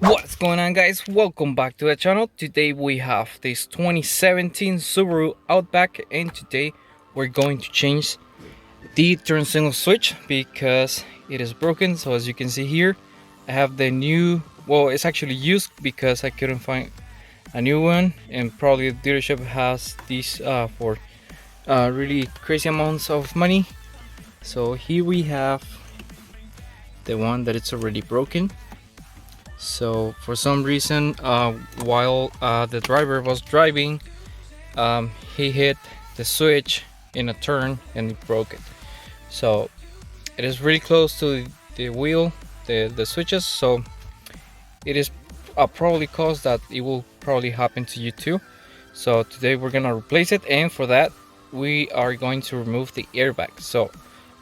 What's going on, guys? Welcome back to the channel. Today we have this 2017 Subaru Outback, and today we're going to change the turn signal switch because it is broken. So as you can see here, I have the new, well, it's actually used because I couldn't find a new one, and probably the dealership has these for really crazy amounts of money. So here we have the one that it's already broken. So for some reason, while the driver was driving, he hit the switch in a turn and it broke it. So it is really close to the wheel, the switches, so it is probably cause that it will probably happen to you too. So today we're gonna replace it, and for that we are going to remove the airbag. So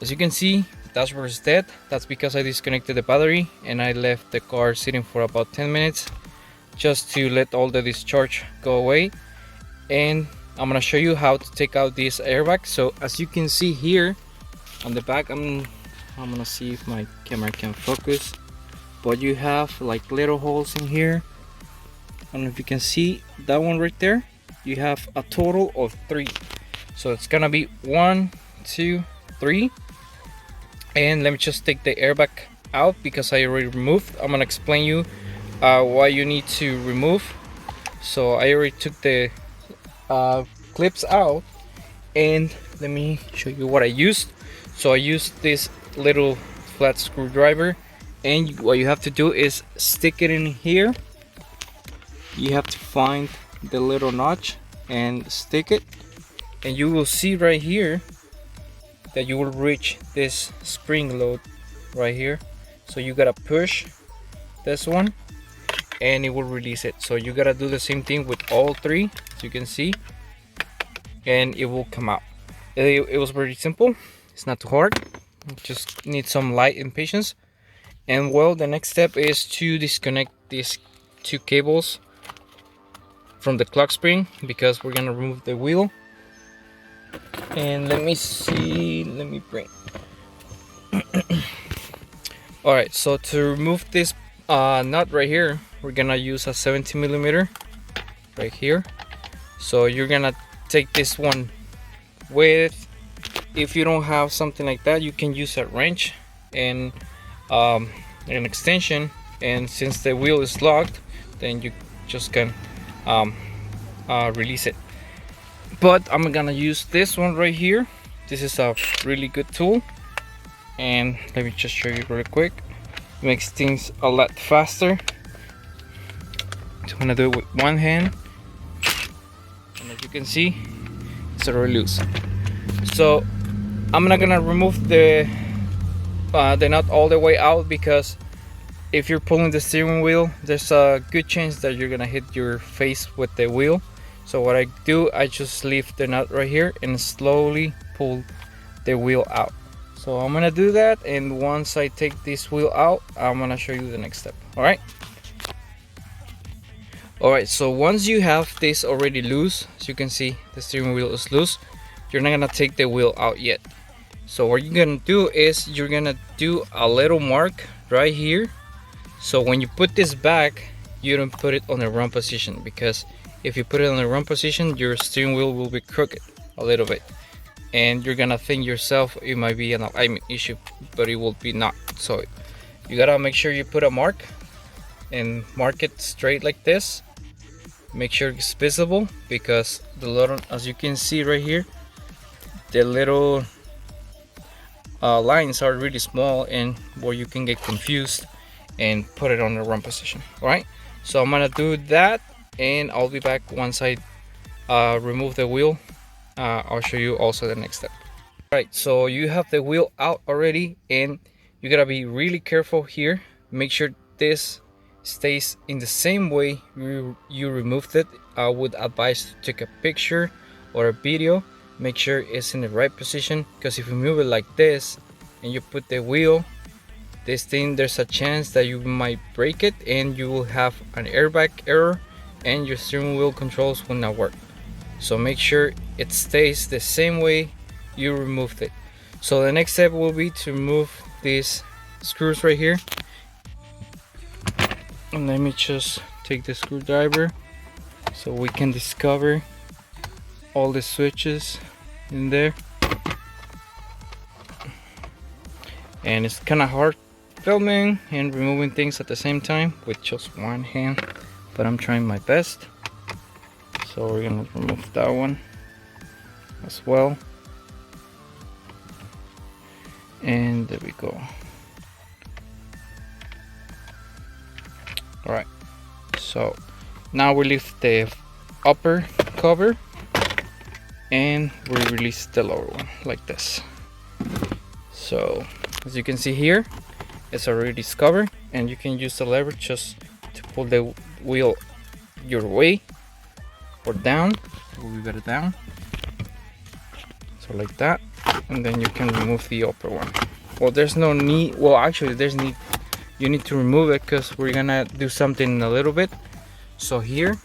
as you can see, dashboard is dead. That's because I disconnected the battery and I left the car sitting for about 10 minutes just to let all the discharge go away. And I'm gonna show you how to take out this airbag. So as you can see here on the back, I'm gonna see if my camera can focus, but you have like little holes in here. I don't know if you can see that one right there. You have a total of 3, so it's gonna be 1, 2, 3. And let me just take the airbag out because I already removed. I'm gonna explain you why you need to remove. So I already took the clips out, and let me show you what I used. So I used this little flat screwdriver, and what you have to do is stick it in here. You have to find the little notch and stick it, and you will see right here that you will reach this spring load right here. So you gotta push this one and it will release it. So you gotta do the same thing with all 3, as you can see, and it will come out. It was very simple. It's not too hard. You just need some light and patience. And well, the next step is to disconnect these 2 cables from the clock spring because we're gonna remove the wheel. And let me see, let me bring all right, so to remove this nut right here, we're gonna use a 70mm right here. So you're gonna take this one with, if you don't have something like that, you can use a wrench and an extension, and since the wheel is locked, then you just can release it. But I'm gonna use this one right here. This is a really good tool, and let me just show you really quick. It makes things a lot faster. So I'm gonna do it with one hand, and as you can see, it's already loose. So I'm not gonna remove the nut all the way out, because if you're pulling the steering wheel, there's a good chance that you're gonna hit your face with the wheel. So what I do, I just leave the nut right here and slowly pull the wheel out. So I'm gonna do that, and once I take this wheel out, I'm gonna show you the next step. Alright, so once you have this already loose, as you can see, the steering wheel is loose, you're not gonna take the wheel out yet. So what you're gonna do is you're gonna do a little mark right here. So when you put this back, you don't put it on the wrong position, because if you put it in the wrong position, your steering wheel will be crooked a little bit, and you're gonna think yourself it might be an alignment issue, but it will be not. So you gotta make sure you put a mark and mark it straight like this. Make sure it's visible, because the little, as you can see right here, the little lines are really small, and where you can get confused and put it on the wrong position. All right, so I'm gonna do that, and I'll be back once I remove the wheel. I'll show you also the next step. All right, so you have the wheel out already, and you gotta be really careful here. Make sure this stays in the same way you removed it. I would advise to take a picture or a video. Make sure it's in the right position, because if you move it like this and you put the wheel, this thing, there's a chance that you might break it and you will have an airbag error and your steering wheel controls will not work. So make sure it stays the same way you removed it. So the next step will be to remove these screws right here. And let me just take the screwdriver so we can discover all the switches in there. And it's kind of hard filming and removing things at the same time with just one hand, but I'm trying my best. So we're gonna remove that one as well, and there we go. All right, so now we lift the upper cover and we release the lower one like this. So as you can see here, it's already discovered, and you can use the lever just to pull the wheel your way or down. We'll get it down, so like that, and then you can remove the upper one. Well, there's no need, well actually there's need, you need to remove it because we're gonna do something in a little bit. So here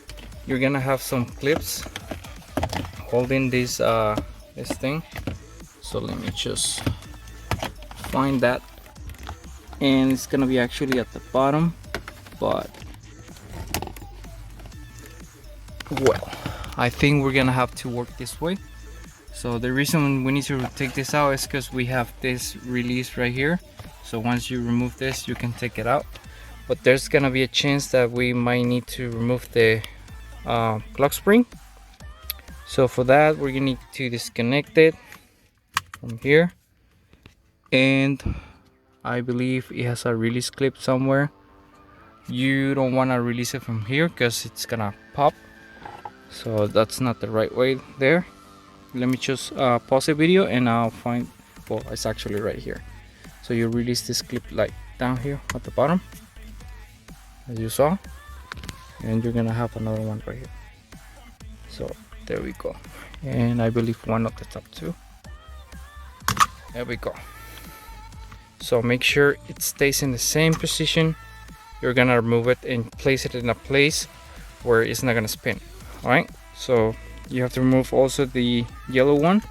you're gonna have some clips holding this this thing. So let me just find that, and it's gonna be actually at the bottom, but well, I think we're gonna have to work this way. So the reason we need to take this out is because we have this release right here. So once you remove this, you can take it out, but there's gonna be a chance that we might need to remove the clock spring. So for that, we're gonna need to disconnect it from here, and I believe it has a release clip somewhere. You don't want to release it from here because it's gonna pop, so that's not the right way there. Let me just pause the video and I'll find, well, it's actually right here. So you release this clip like down here at the bottom, as you saw, and you're gonna have another one right here. So there we go, and I believe one at the top too. There we go. So make sure it stays in the same position. You're gonna remove it and place it in a place where it's not gonna spin. All right, so you have to remove also the yellow one.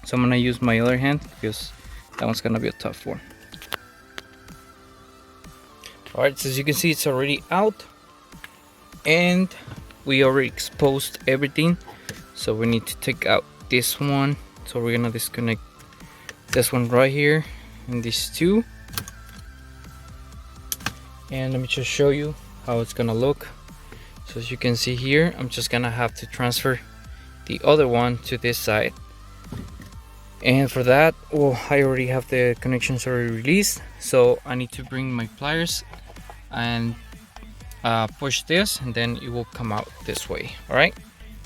So I'm gonna use my other hand because that one's gonna be a tough one. All right, so as you can see, it's already out, and we already exposed everything. So we need to take out this one. So we're gonna disconnect this one right here and these two, and let me just show you how it's gonna look. So as you can see here, I'm just gonna have to transfer the other one to this side, and for that, well, I already have the connections already released, so I need to bring my pliers and push this, and then it will come out this way. All right,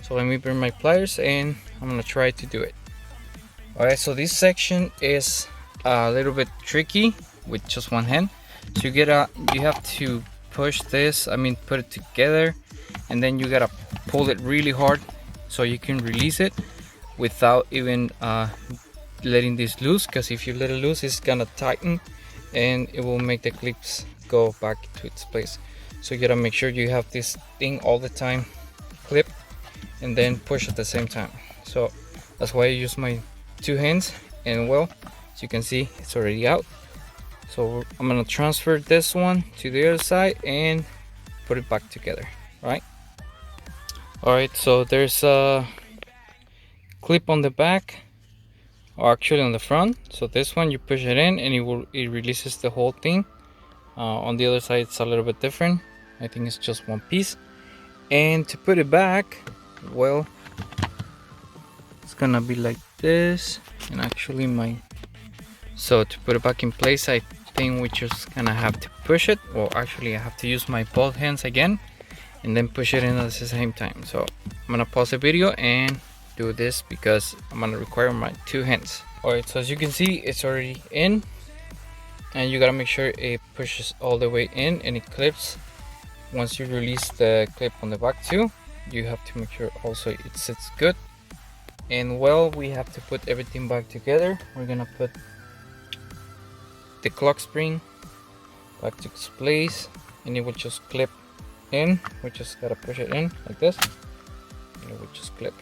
so let me bring my pliers and I'm gonna try to do it. All right, so this section is a little bit tricky with just one hand. So you have to push this, put it together, and then you gotta pull it really hard so you can release it without even letting this loose, because if you let it loose, it's gonna tighten and it will make the clips go back to its place. So you gotta make sure you have this thing all the time clipped and then push at the same time. So that's why I use my two hands, and well, as you can see, it's already out. So I'm gonna transfer this one to the other side and put it back together. Right. All right, so there's a clip on the back, or actually on the front. So this one, you push it in and it releases the whole thing. On the other side, it's a little bit different. I think it's just one piece. And to put it back, well, it's gonna be like this. And actually so to put it back in place, I think we just gonna have to push it. Well, actually I have to use my both hands again and then push it in at the same time. So I'm gonna pause the video and do this because I'm gonna require my two hands. All right, so as you can see, it's already in, and you gotta make sure it pushes all the way in and it clips. Once you release the clip on the back too, you have to make sure also it sits good. And well, we have to put everything back together. We're gonna put the clock spring back to its place, and it will just clip in. We just gotta push it in like this, and it will just clip.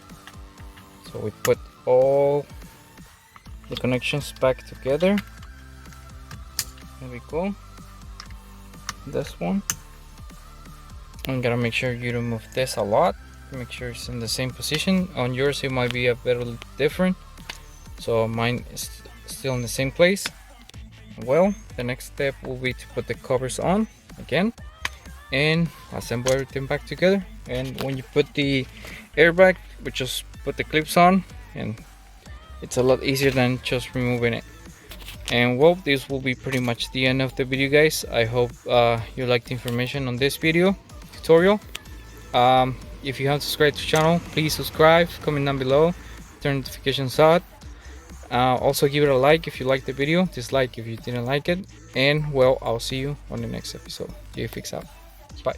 So we put all the connections back together. There we go. This one, I'm gonna make sure you remove this a lot. Make sure it's in the same position. On yours it might be a bit different, so mine is still in the same place. Well, the next step will be to put the covers on again and assemble everything back together. And when you put the airbag, we just put the clips on, and it's a lot easier than just removing it. And well, this will be pretty much the end of the video, guys. I hope you liked the information on this video tutorial. If you haven't subscribed to the channel, please subscribe, comment down below, turn notifications on. Also give it a like if you liked the video, dislike if you didn't like it, and well, I'll see you on the next episode. JVFIX out. Bye.